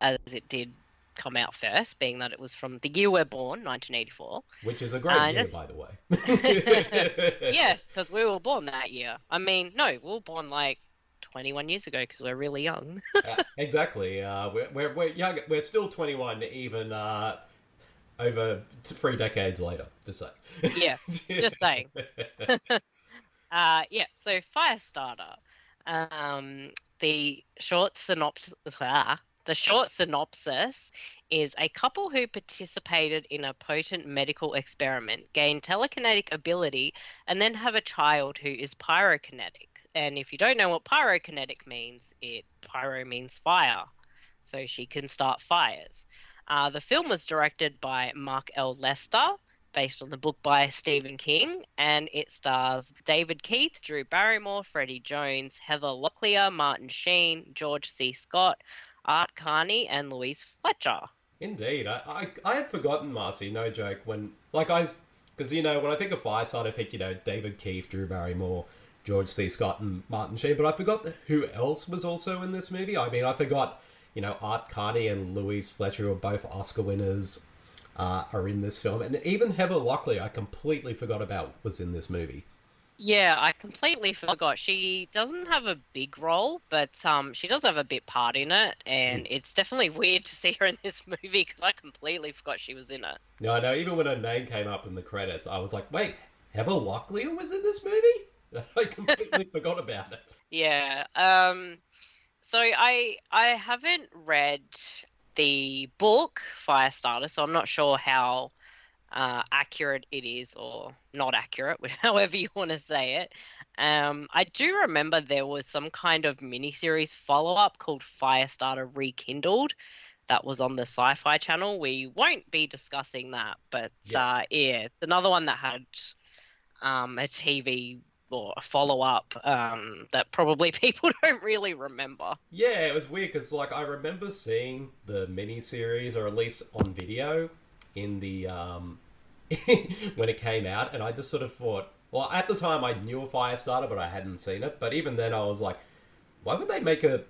as it did come out first, being that it was from the year we're born, 1984. Which is a great year, Just by the way. yes, because we were born that year. I mean, no, we were born like 21 years ago because we're really young. Exactly. We're young. We're still 21, even over 3 decades later. Just Yeah, say. just saying. Yeah, so Firestarter. Um, the short synopsis. The short synopsis is a couple who participated in a potent medical experiment gain telekinetic ability and then have a child who is pyrokinetic. And if you don't know what pyrokinetic means, pyro means fire. So she can start fires. The film was directed by Mark L. Lester, based on the book by Stephen King, and it stars David Keith, Drew Barrymore, Freddie Jones, Heather Locklear, Martin Sheen, George C. Scott, Art Carney, and Louise Fletcher. Indeed, I had forgotten Marcy. No joke. Because when I think of Fireside, I think David Keith, Drew Barrymore, George C. Scott, and Martin Sheen. But I forgot who else was also in this movie. I mean, I forgot Art Carney and Louise Fletcher, who are both Oscar winners, are in this film, and even Heather Locklear, I completely forgot about, was in this movie. Yeah, I completely forgot. She doesn't have a big role, but she does have a bit part in it, and it's definitely weird to see her in this movie because I completely forgot she was in it. No, I know. Even when her name came up in the credits, I was like, "Wait, Heather Locklear was in this movie?" I completely forgot about it. Yeah. So I haven't read the book Firestarter, so I'm not sure how accurate it is or not accurate, however you want to say it. I do remember there was some kind of miniseries follow-up called Firestarter Rekindled that was on the Sci-Fi Channel. We won't be discussing that, but yeah, it's another one that had a TV or a follow-up that probably people don't really remember. Yeah, it was weird because I remember seeing the miniseries, or at least on video, in the when it came out, and I just sort of thought, well, at the time I knew a Firestarter, but I hadn't seen it. But even then, I was like, why would they make a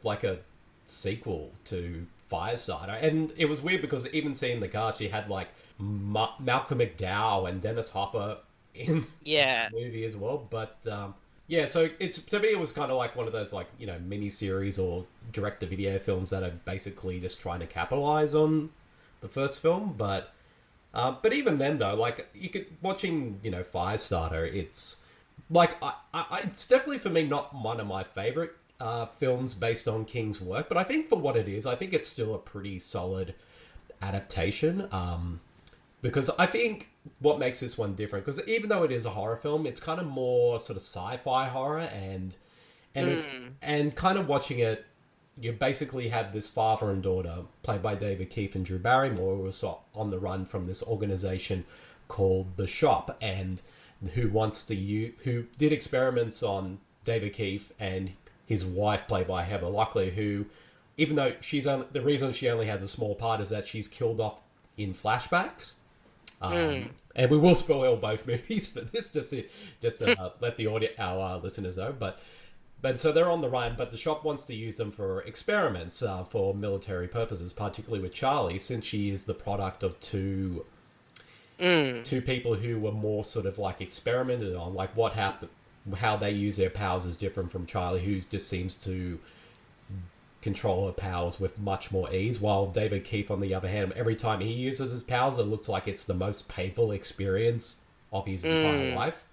sequel to Firestarter? And it was weird because even seeing the cast, you had Malcolm McDowell and Dennis Hopper in Yeah. the movie as well. But yeah, so to me it was kind of like one of those mini series or direct to video films that are basically just trying to capitalize on the first film. But even then though, you could watching Firestarter, it's it's definitely for me not one of my favorite films based on King's work, but I think for what it is, I think it's still a pretty solid adaptation. Because I think what makes this one different, because even though it is a horror film, it's kind of more sort of sci-fi horror, and kind of watching it, you basically have this father and daughter played by David Keith and Drew Barrymore, who are on the run from this organization called The Shop, and who did experiments on David Keith and his wife, played by Heather Locklear, who, even though the reason she only has a small part is that she's killed off in flashbacks. And we will spoil both movies for this, just to let our listeners know. But so they're on the run, but the shop wants to use them for experiments for military purposes, particularly with Charlie, since she is the product of two people who were more sort of experimented on, what happened, how they use their powers is different from Charlie, who just seems to control her powers with much more ease, while David Keith, on the other hand, every time he uses his powers, it looks like it's the most painful experience of his entire life.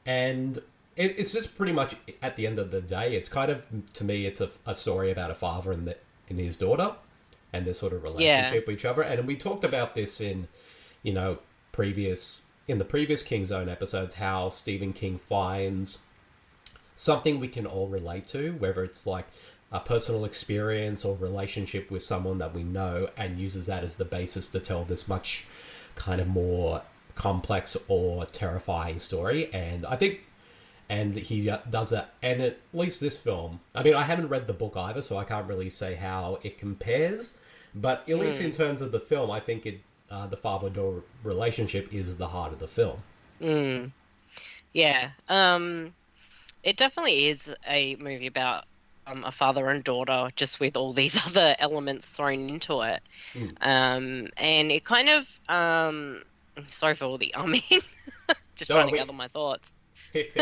And it's just pretty much, at the end of the day, it's kind of, to me, it's a story about a father and his daughter and their sort of relationship with each other. And we talked about this in the previous King Zone episodes, how Stephen King finds something we can all relate to, whether it's a personal experience or relationship with someone that we know, and uses that as the basis to tell this much kind of more complex or terrifying story. And I think, and he does that, and at least this film, I mean, I haven't read the book either, so I can't really say how it compares, but at least in terms of the film, I think the father-daughter relationship is the heart of the film. Yeah. It definitely is a movie about a father and daughter, just with all these other elements thrown into it. Mm. And it kind of, sorry for all the umming, just trying Oh, to gather my thoughts. wait.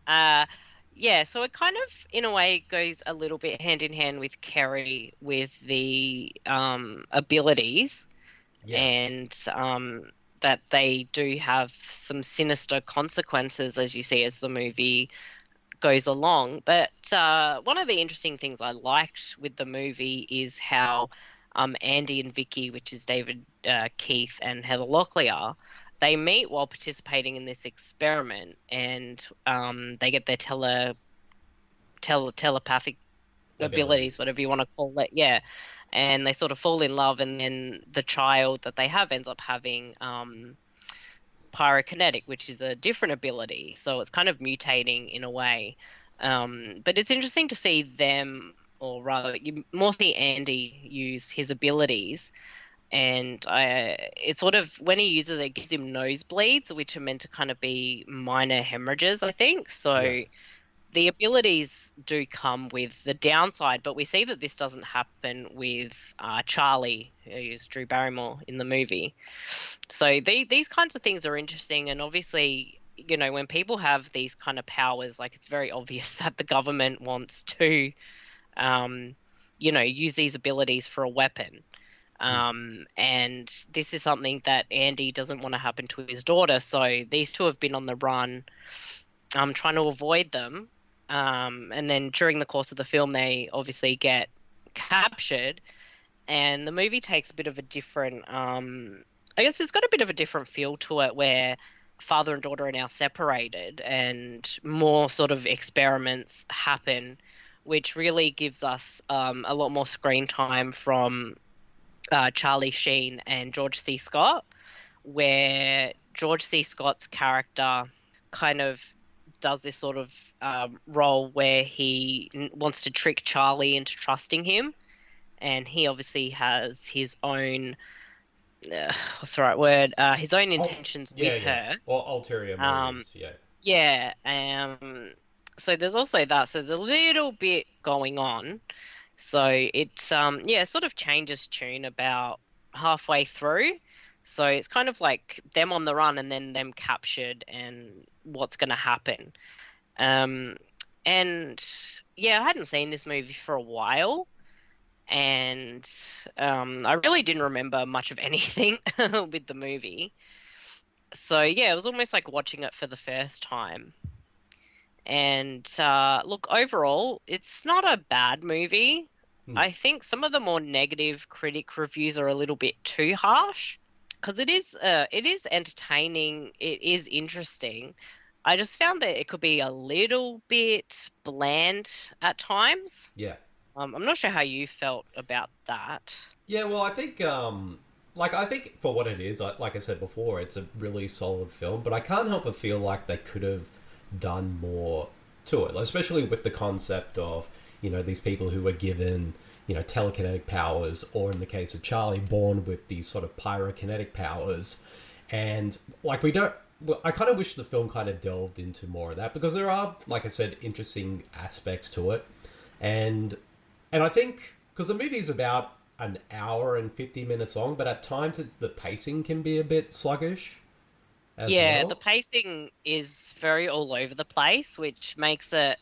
Uh, yeah, so it kind of, in a way, goes a little bit hand in hand with Kerry with the abilities, Yeah. and that they do have some sinister consequences, as you see as the movie goes along. But one of the interesting things I liked with the movie is how Andy and Vicky, which is David Keith and Heather Locklear, they meet while participating in this experiment, and they get their telepathic abilities, Abilities. whatever you want to call it. Yeah. And they sort of fall in love, and then the child that they have ends up having pyrokinetic, which is a different ability. So it's kind of mutating in a way. But it's interesting to see them, or rather, you more see Andy use his abilities. And it's sort of, when he uses it, it gives him nosebleeds, which are meant to kind of be minor hemorrhages, I think. Yeah. So the abilities do come with the downside, but we see that this doesn't happen with Charlie, who's Drew Barrymore in the movie. So these kinds of things are interesting, and obviously, when people have these kind of powers, like, it's very obvious that the government wants to, use these abilities for a weapon. Mm. And this is something that Andy doesn't want to happen to his daughter. So these two have been on the run, trying to avoid them. And then during the course of the film, they obviously get captured, and the movie takes a bit of a different, I guess it's got a bit of a different feel to it, where father and daughter are now separated and more sort of experiments happen, which really gives us a lot more screen time from Charlie Sheen and George C. Scott, where George C. Scott's character kind of does this sort of role where he wants to trick Charlie into trusting him, and he obviously has his own what's the right word? His own Oh, intentions yeah, with yeah. her. Or ulterior Um, motives. Yeah. yeah. So there's also that. So there's a little bit going on. So it's sort of changes tune about halfway through. So it's kind of like them on the run and then them captured and what's going to happen. Um, and yeah, I hadn't seen this movie for a while, and I really didn't remember much of anything with the movie. So yeah, it was almost like watching it for the first time. And look, overall, it's not a bad movie. Mm. I think some of the more negative critic reviews are a little bit too harsh, because it is entertaining, it is interesting. I just found that it could be a little bit bland at times. Yeah. I'm not sure how you felt about that. Yeah, well, I think, like, I think for what it is, like I said before, it's a really solid film, but I can't help but feel like they could have done more to it, especially with the concept of, these people who were given, telekinetic powers, or in the case of Charlie, born with these sort of pyrokinetic powers. And, like, we don't. Well, I kind of wish the film kind of delved into more of that, because there are, like I said, interesting aspects to it. And I think, because the movie is about an hour and 50 minutes long, but at times the pacing can be a bit sluggish as Yeah, the well. pacing is very all over the place, which makes it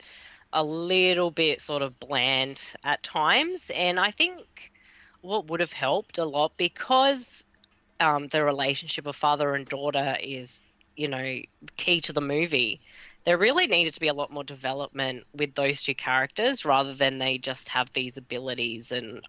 a little bit sort of bland at times. And I think what would have helped a lot, because the relationship of father and daughter is, key to the movie. There really needed to be a lot more development with those two characters, rather than they just have these abilities and